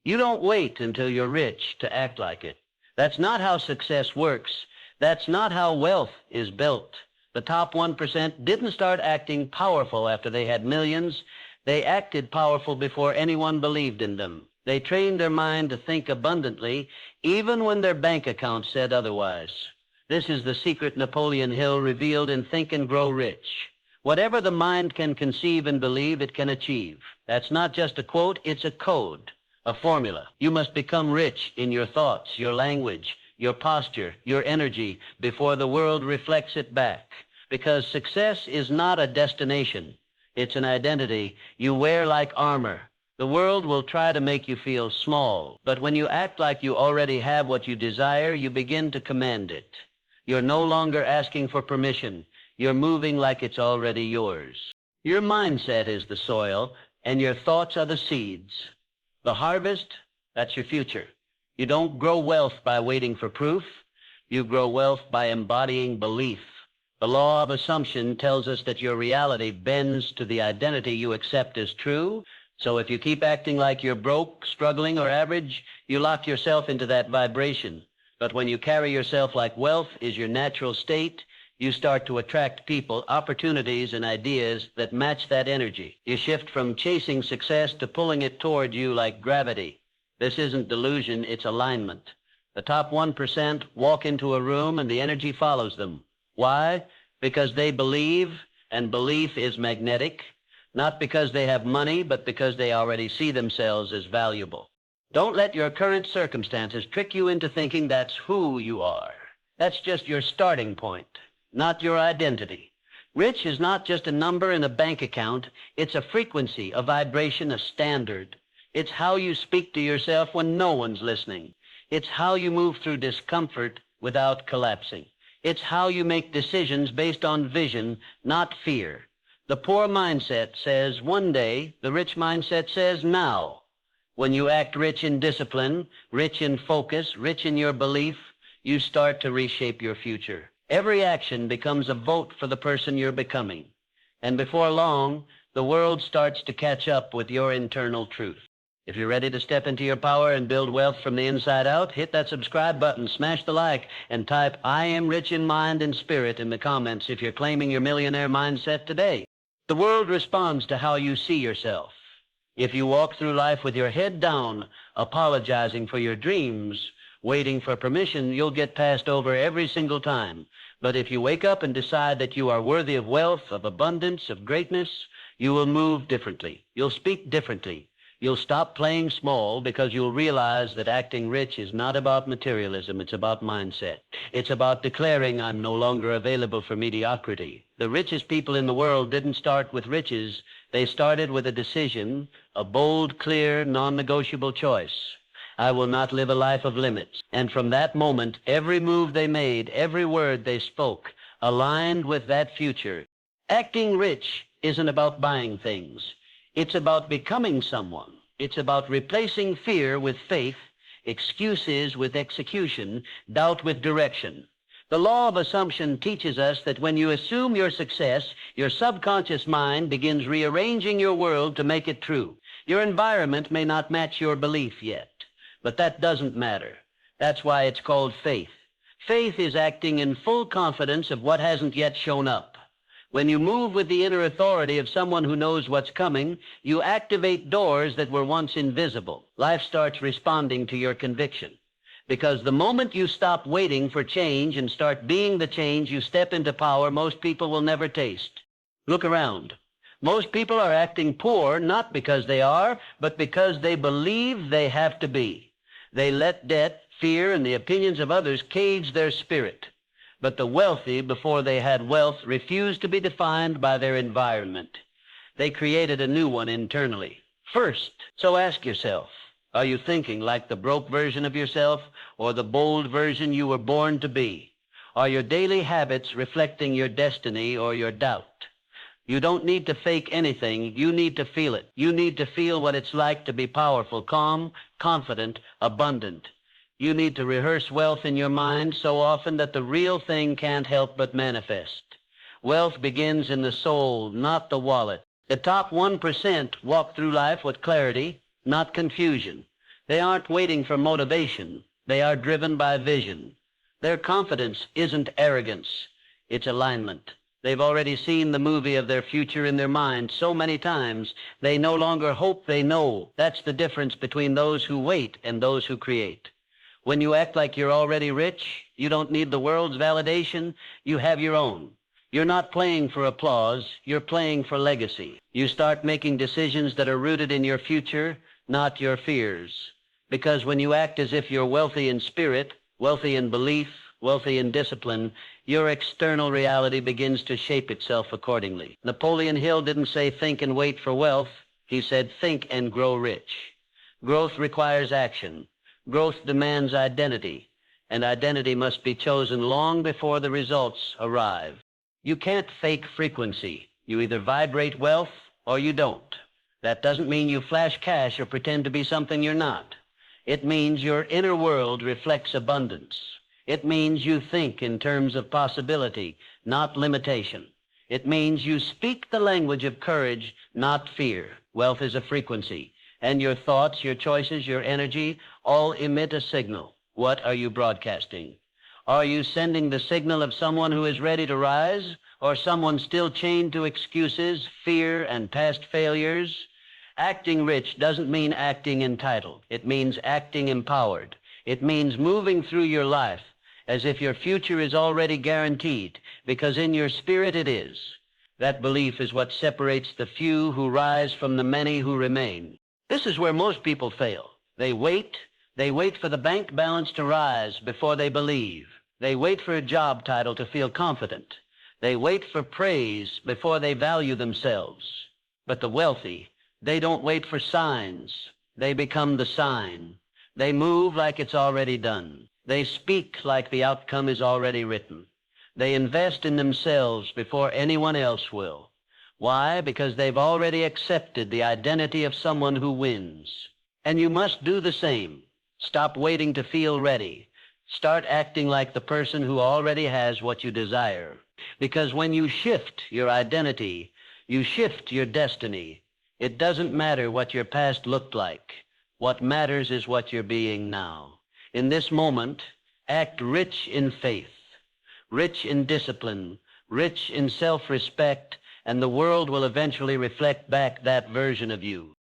You don't wait until you're rich to act like it. That's not how success works. That's not how wealth is built. The top 1% didn't start acting powerful after they had millions. They acted powerful before anyone believed in them. They trained their mind to think abundantly, even when their bank account said otherwise. This is the secret Napoleon Hill revealed in Think and Grow Rich. Whatever the mind can conceive and believe, it can achieve. That's not just a quote, it's a code, a formula. You must become rich in your thoughts, your language, your posture, your energy, before the world reflects it back. Because success is not a destination. It's an identity you wear like armor. The world will try to make you feel small, but when you act like you already have what you desire, you begin to command it. You're no longer asking for permission. You're moving like it's already yours. Your mindset is the soil, and your thoughts are the seeds. The harvest, that's your future. You don't grow wealth by waiting for proof. You grow wealth by embodying belief. The law of assumption tells us that your reality bends to the identity you accept as true. So if you keep acting like you're broke, struggling, or average, you lock yourself into that vibration. But when you carry yourself like wealth is your natural state, you start to attract people, opportunities, and ideas that match that energy. You shift from chasing success to pulling it toward you like gravity. This isn't delusion, it's alignment. The top 1% walk into a room and the energy follows them. Why? Because they believe, and belief is magnetic. Not because they have money, but because they already see themselves as valuable. Don't let your current circumstances trick you into thinking that's who you are. That's just your starting point, not your identity. Rich is not just a number in a bank account. It's a frequency, a vibration, a standard. It's how you speak to yourself when no one's listening. It's how you move through discomfort without collapsing. It's how you make decisions based on vision, not fear. The poor mindset says one day, the rich mindset says now. When you act rich in discipline, rich in focus, rich in your belief, you start to reshape your future. Every action becomes a vote for the person you're becoming. And before long, the world starts to catch up with your internal truth. If you're ready to step into your power and build wealth from the inside out, hit that subscribe button, smash the like, and type "I am rich in mind and spirit" in the comments if you're claiming your millionaire mindset today. The world responds to how you see yourself. If you walk through life with your head down, apologizing for your dreams, waiting for permission, you'll get passed over every single time. But if you wake up and decide that you are worthy of wealth, of abundance, of greatness, you will move differently. You'll speak differently. You'll stop playing small because you'll realize that acting rich is not about materialism. It's about mindset. It's about declaring I'm no longer available for mediocrity. The richest people in the world didn't start with riches. They started with a decision, a bold, clear, non-negotiable choice. I will not live a life of limits. And from that moment, every move they made, every word they spoke, aligned with that future. Acting rich isn't about buying things. It's about becoming someone. It's about replacing fear with faith, excuses with execution, doubt with direction. The law of assumption teaches us that when you assume your success, your subconscious mind begins rearranging your world to make it true. Your environment may not match your belief yet, but that doesn't matter. That's why it's called faith. Faith is acting in full confidence of what hasn't yet shown up. When you move with the inner authority of someone who knows what's coming, you activate doors that were once invisible. Life starts responding to your conviction. Because the moment you stop waiting for change and start being the change, you step into power most people will never taste. Look around. Most people are acting poor not because they are, but because they believe they have to be. They let debt, fear, and the opinions of others cage their spirit. But the wealthy, before they had wealth, refused to be defined by their environment. They created a new one internally. First, so ask yourself, are you thinking like the broke version of yourself or the bold version you were born to be? Are your daily habits reflecting your destiny or your doubt? You don't need to fake anything. You need to feel it. You need to feel what it's like to be powerful, calm, confident, abundant. You need to rehearse wealth in your mind so often that the real thing can't help but manifest. Wealth begins in the soul, not the wallet. The top 1% walk through life with clarity, not confusion. They aren't waiting for motivation. They are driven by vision. Their confidence isn't arrogance. It's alignment. They've already seen the movie of their future in their mind so many times, they no longer hope, they know. That's the difference between those who wait and those who create. When you act like you're already rich, you don't need the world's validation, you have your own. You're not playing for applause, you're playing for legacy. You start making decisions that are rooted in your future, not your fears. Because when you act as if you're wealthy in spirit, wealthy in belief, wealthy in discipline, your external reality begins to shape itself accordingly. Napoleon Hill didn't say think and wait for wealth. He said think and grow rich. Growth requires action. Growth demands identity, and identity must be chosen long before the results arrive. You can't fake frequency. You either vibrate wealth or you don't. That doesn't mean you flash cash or pretend to be something you're not. It means your inner world reflects abundance. It means you think in terms of possibility, not limitation. It means you speak the language of courage, not fear. Wealth is a frequency, and your thoughts, your choices, your energy all emit a signal. What are you broadcasting? Are you sending the signal of someone who is ready to rise, or someone still chained to excuses, fear, and past failures? Acting rich doesn't mean acting entitled. It means acting empowered. It means moving through your life as if your future is already guaranteed, because in your spirit it is. That belief is what separates the few who rise from the many who remain. This is where most people fail. They wait for the bank balance to rise before they believe. They wait for a job title to feel confident. They wait for praise before they value themselves. But the wealthy, they don't wait for signs. They become the sign. They move like it's already done. They speak like the outcome is already written. They invest in themselves before anyone else will. Why? Because they've already accepted the identity of someone who wins. And you must do the same. Stop waiting to feel ready. Start acting like the person who already has what you desire. Because when you shift your identity, you shift your destiny. It doesn't matter what your past looked like. What matters is what you're being now. In this moment, act rich in faith, rich in discipline, rich in self-respect, and the world will eventually reflect back that version of you.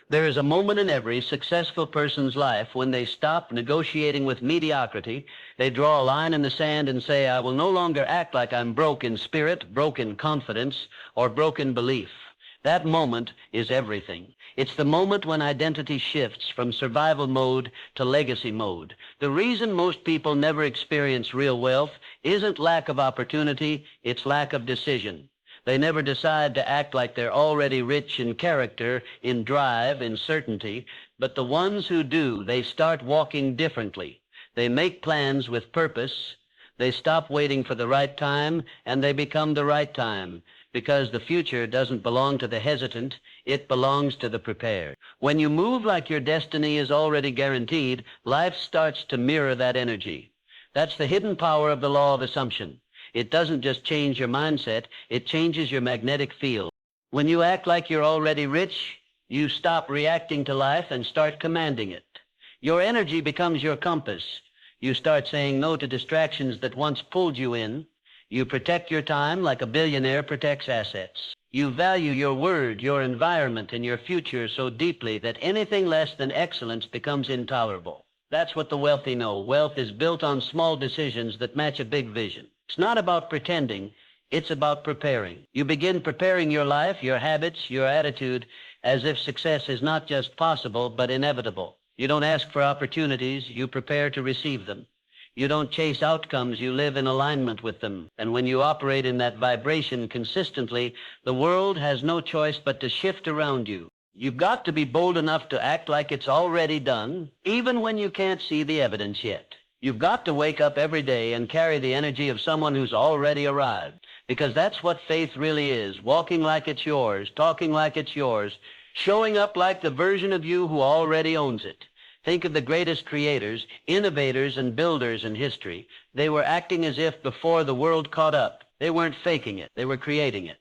There is a moment in every successful person's life when they stop negotiating with mediocrity. They draw a line in the sand and say, I will no longer act like I'm broke in spirit, broke in confidence, or broke in belief. That moment is everything. It's the moment when identity shifts from survival mode to legacy mode. The reason most people never experience real wealth isn't lack of opportunity, it's lack of decision. They never decide to act like they're already rich in character, in drive, in certainty, but the ones who do, they start walking differently. They make plans with purpose. They stop waiting for the right time, and they become the right time. Because the future doesn't belong to the hesitant, it belongs to the prepared. When you move like your destiny is already guaranteed, life starts to mirror that energy. That's the hidden power of the law of assumption. It doesn't just change your mindset, it changes your magnetic field. When you act like you're already rich, you stop reacting to life and start commanding it. Your energy becomes your compass. You start saying no to distractions that once pulled you in. You protect your time like a billionaire protects assets. You value your word, your environment, and your future so deeply that anything less than excellence becomes intolerable. That's what the wealthy know. Wealth is built on small decisions that match a big vision. It's not about pretending, it's about preparing. You begin preparing your life, your habits, your attitude, as if success is not just possible, but inevitable. You don't ask for opportunities, you prepare to receive them. You don't chase outcomes, you live in alignment with them. And when you operate in that vibration consistently, the world has no choice but to shift around you. You've got to be bold enough to act like it's already done, even when you can't see the evidence yet. You've got to wake up every day and carry the energy of someone who's already arrived, because that's what faith really is, walking like it's yours, talking like it's yours, showing up like the version of you who already owns it. Think of the greatest creators, innovators, and builders in history. They were acting as if before the world caught up. They weren't faking it, they were creating it.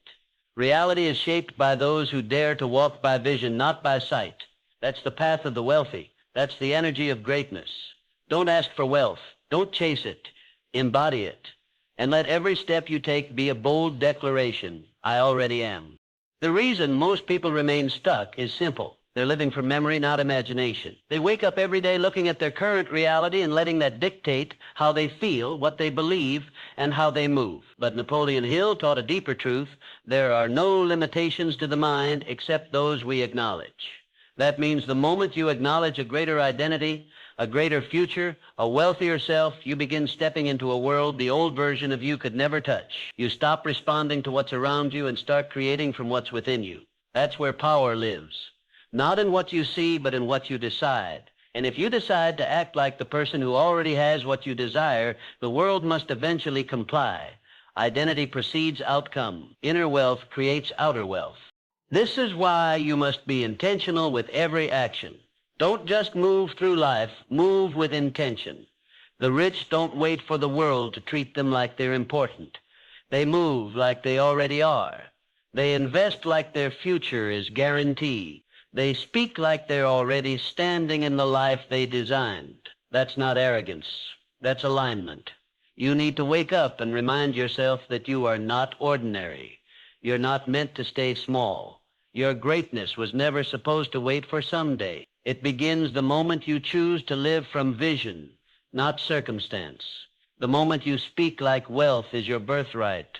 Reality is shaped by those who dare to walk by vision, not by sight. That's the path of the wealthy. That's the energy of greatness. Don't ask for wealth. Don't chase it. Embody it. And let every step you take be a bold declaration. I already am. The reason most people remain stuck is simple. They're living from memory, not imagination. They wake up every day looking at their current reality and letting that dictate how they feel, what they believe, and how they move. But Napoleon Hill taught a deeper truth. There are no limitations to the mind except those we acknowledge. That means the moment you acknowledge a greater identity, a greater future, a wealthier self, you begin stepping into a world the old version of you could never touch. You stop responding to what's around you and start creating from what's within you. That's where power lives. Not in what you see, but in what you decide. And if you decide to act like the person who already has what you desire, the world must eventually comply. Identity precedes outcome. Inner wealth creates outer wealth. This is why you must be intentional with every action. Don't just move through life, move with intention. The rich don't wait for the world to treat them like they're important. They move like they already are. They invest like their future is guaranteed. They speak like they're already standing in the life they designed. That's not arrogance. That's alignment. You need to wake up and remind yourself that you are not ordinary. You're not meant to stay small. Your greatness was never supposed to wait for someday. It begins the moment you choose to live from vision, not circumstance. The moment you speak like wealth is your birthright.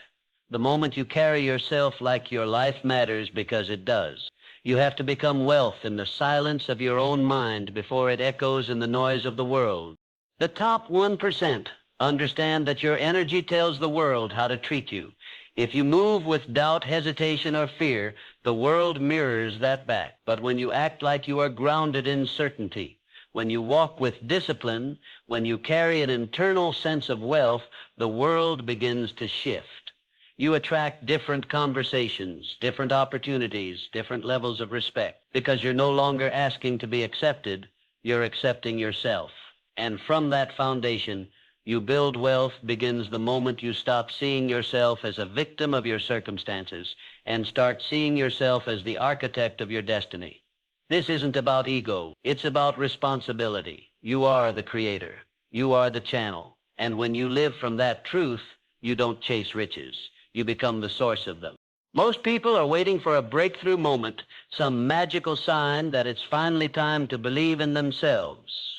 The moment you carry yourself like your life matters because it does. You have to become wealth in the silence of your own mind before it echoes in the noise of the world. The top 1% understand that your energy tells the world how to treat you. If you move with doubt, hesitation, or fear, the world mirrors that back. But when you act like you are grounded in certainty, when you walk with discipline, when you carry an internal sense of wealth, the world begins to shift. You attract different conversations, different opportunities, different levels of respect, because you're no longer asking to be accepted, you're accepting yourself. And from that foundation, you build wealth begins the moment you stop seeing yourself as a victim of your circumstances and start seeing yourself as the architect of your destiny. This isn't about ego, it's about responsibility. You are the creator, you are the channel, and when you live from that truth, you don't chase riches. You become the source of them. Most people are waiting for a breakthrough moment, some magical sign that it's finally time to believe in themselves.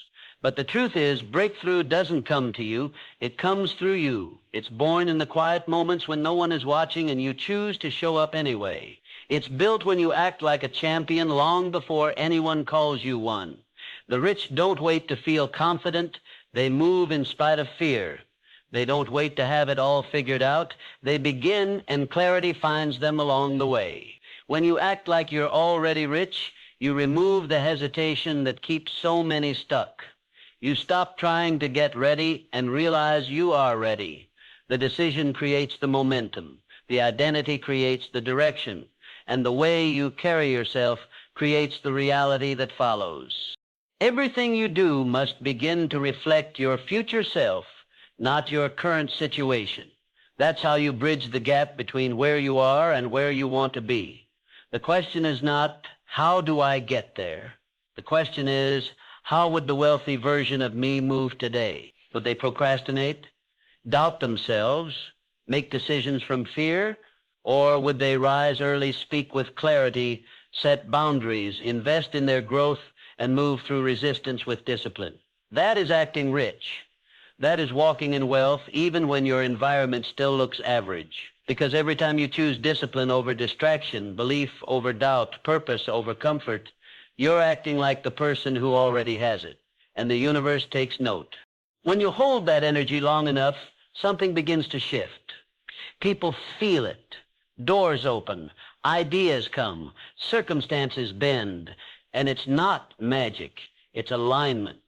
But the truth is, breakthrough doesn't come to you, it comes through you. It's born in the quiet moments when no one is watching and you choose to show up anyway. It's built when you act like a champion long before anyone calls you one. The rich don't wait to feel confident, they move in spite of fear. They don't wait to have it all figured out. They begin, and clarity finds them along the way. When you act like you're already rich, you remove the hesitation that keeps so many stuck. You stop trying to get ready and realize you are ready. The decision creates the momentum. The identity creates the direction. And the way you carry yourself creates the reality that follows. Everything you do must begin to reflect your future self, not your current situation. That's how you bridge the gap between where you are and where you want to be. The question is not, how do I get there? The question is, how would the wealthy version of me move today? Would they procrastinate, doubt themselves, make decisions from fear, or would they rise early, speak with clarity, set boundaries, invest in their growth, and move through resistance with discipline? That is acting rich. That is walking in wealth even when your environment still looks average. Because every time you choose discipline over distraction, belief over doubt, purpose over comfort, you're acting like the person who already has it. And the universe takes note. When you hold that energy long enough, something begins to shift. People feel it. Doors open. Ideas come. Circumstances bend. And it's not magic. It's alignment.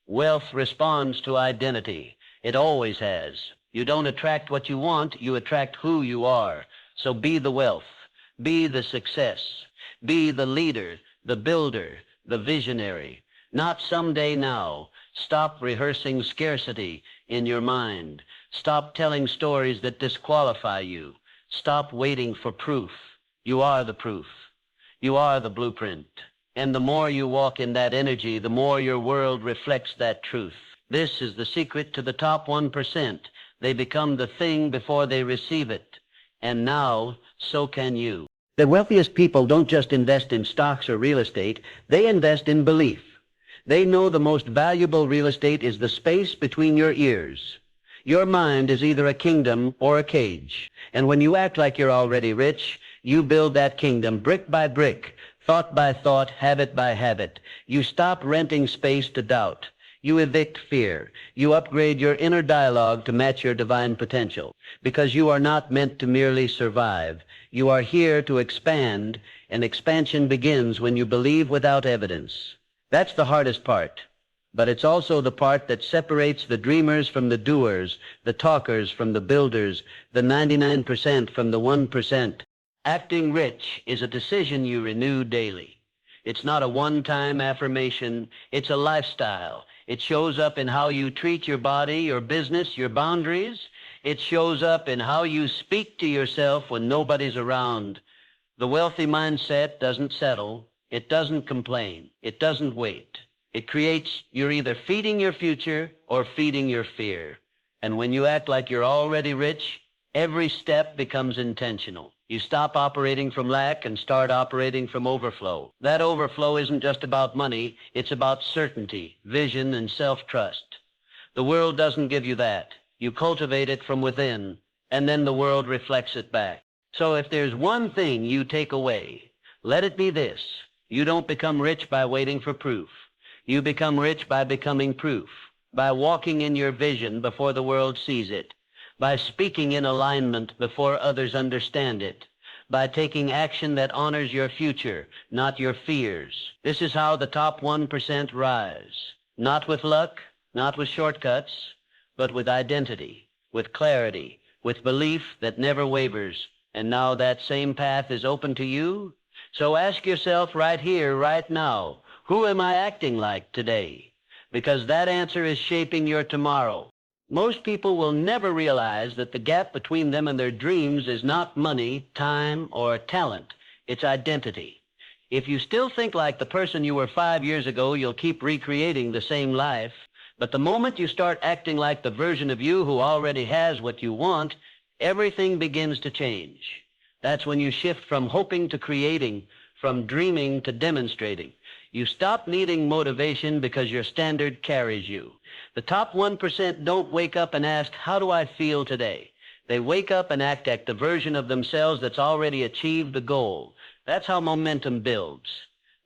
Wealth responds to identity. It always has. You don't attract what you want, you attract who you are. So be the wealth, be the success, be the leader, the builder, the visionary. Not someday now. Stop rehearsing scarcity in your mind. Stop telling stories that disqualify you. Stop waiting for proof. You are the proof. You are the blueprint. And the more you walk in that energy, the more your world reflects that truth. This is the secret to the top 1%. They become the thing before they receive it. And now, so can you. The wealthiest people don't just invest in stocks or real estate, they invest in belief. They know the most valuable real estate is the space between your ears. Your mind is either a kingdom or a cage. And when you act like you're already rich, you build that kingdom brick by brick, thought by thought, habit by habit. You stop renting space to doubt. You evict fear. You upgrade your inner dialogue to match your divine potential, because you are not meant to merely survive. You are here to expand, and expansion begins when you believe without evidence. That's the hardest part, but it's also the part that separates the dreamers from the doers, the talkers from the builders, the 99% from the 1%. Acting rich is a decision you renew daily. It's not a one-time affirmation, it's a lifestyle. It shows up in how you treat your body, your business, your boundaries. It shows up in how you speak to yourself when nobody's around. The wealthy mindset doesn't settle. It doesn't complain. It doesn't wait. It creates, you're either feeding your future or feeding your fear. And when you act like you're already rich, every step becomes intentional. You stop operating from lack and start operating from overflow. That overflow isn't just about money, it's about certainty, vision, and self-trust. The world doesn't give you that. You cultivate it from within, and then the world reflects it back. So if there's one thing you take away, let it be this. You don't become rich by waiting for proof. You become rich by becoming proof, by walking in your vision before the world sees it, by speaking in alignment before others understand it, by taking action that honors your future, not your fears. This is how the top 1% rise. Not with luck, not with shortcuts, but with identity, with clarity, with belief that never wavers. And now that same path is open to you. So ask yourself right here, right now, who am I acting like today? Because that answer is shaping your tomorrow. Most people will never realize that the gap between them and their dreams is not money, time, or talent. It's identity. If you still think like the person you were 5 years ago, you'll keep recreating the same life. But the moment you start acting like the version of you who already has what you want, everything begins to change. That's when you shift from hoping to creating, from dreaming to demonstrating. You stop needing motivation because your standard carries you. The top 1% don't wake up and ask, how do I feel today? They wake up and act like the version of themselves that's already achieved the goal. That's how momentum builds.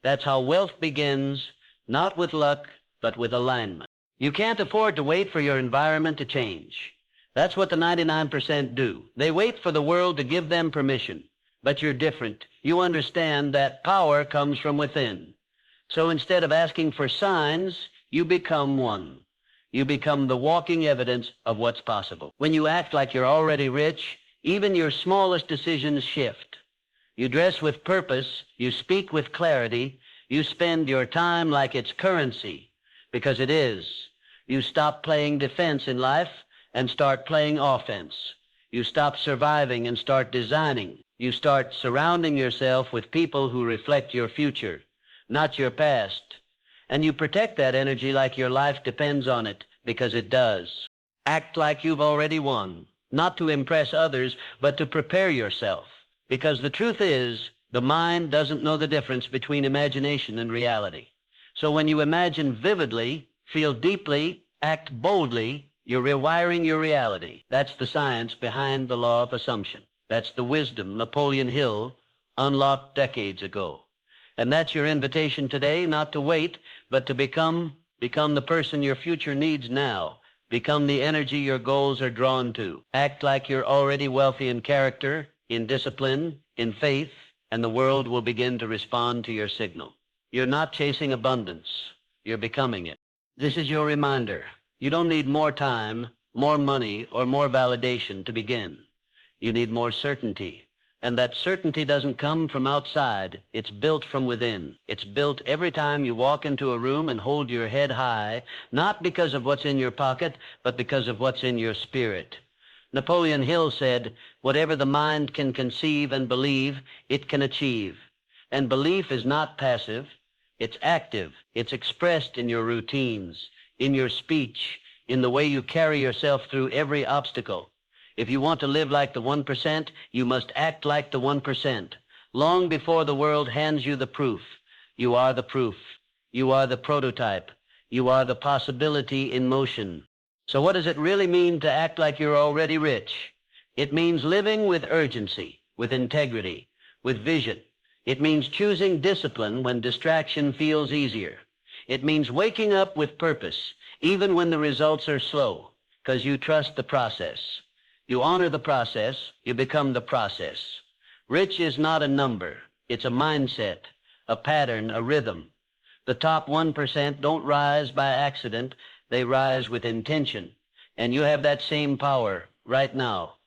That's how wealth begins, not with luck, but with alignment. You can't afford to wait for your environment to change. That's what the 99% do. They wait for the world to give them permission. But you're different. You understand that power comes from within. So instead of asking for signs, you become one. You become the walking evidence of what's possible. When you act like you're already rich, even your smallest decisions shift. You dress with purpose, you speak with clarity, you spend your time like it's currency, because it is. You stop playing defense in life and start playing offense. You stop surviving and start designing. You start surrounding yourself with people who reflect your future, not your past. And you protect that energy like your life depends on it, because it does. Act like you've already won, not to impress others, but to prepare yourself. Because the truth is, the mind doesn't know the difference between imagination and reality. So when you imagine vividly, feel deeply, act boldly, you're rewiring your reality. That's the science behind the law of assumption. That's the wisdom Napoleon Hill unlocked decades ago. And that's your invitation today, not to wait, but to become the person your future needs now. Become the energy your goals are drawn to. Act like you're already wealthy in character, in discipline, in faith, and the world will begin to respond to your signal. You're not chasing abundance. You're becoming it. This is your reminder. You don't need more time, more money, or more validation to begin. You need more certainty. And that certainty doesn't come from outside. It's built from within. It's built every time you walk into a room and hold your head high, not because of what's in your pocket, but because of what's in your spirit. Napoleon Hill said, whatever the mind can conceive and believe, it can achieve. And belief is not passive. It's active. It's expressed in your routines, in your speech, in the way you carry yourself through every obstacle. If you want to live like the 1%, you must act like the 1%. Long before the world hands you the proof, you are the proof. You are the prototype. You are the possibility in motion. So what does it really mean to act like you're already rich? It means living with urgency, with integrity, with vision. It means choosing discipline when distraction feels easier. It means waking up with purpose, even when the results are slow, because you trust the process. You honor the process, you become the process. Rich is not a number. It's a mindset, a pattern, a rhythm. The top 1% don't rise by accident. They rise with intention. And you have that same power right now.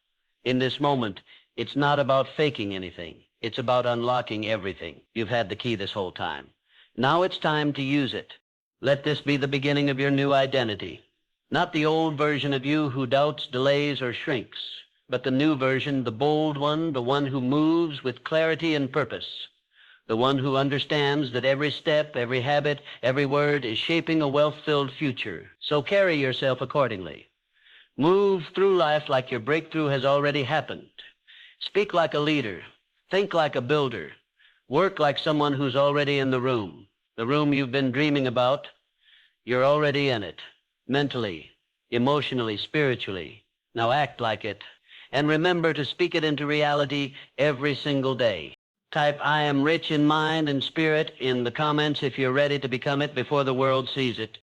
In this moment, it's not about faking anything. It's about unlocking everything. You've had the key this whole time. Now it's time to use it. Let this be the beginning of your new identity. Not the old version of you who doubts, delays, or shrinks, but the new version, the bold one, the one who moves with clarity and purpose. The one who understands that every step, every habit, every word is shaping a wealth-filled future. So carry yourself accordingly. Move through life like your breakthrough has already happened. Speak like a leader. Think like a builder. Work like someone who's already in the room you've been dreaming about. You're already in it, mentally, emotionally, spiritually. Now act like it. And remember to speak it into reality every single day. Type "I am rich in mind and spirit" in the comments if you're ready to become it before the world sees it.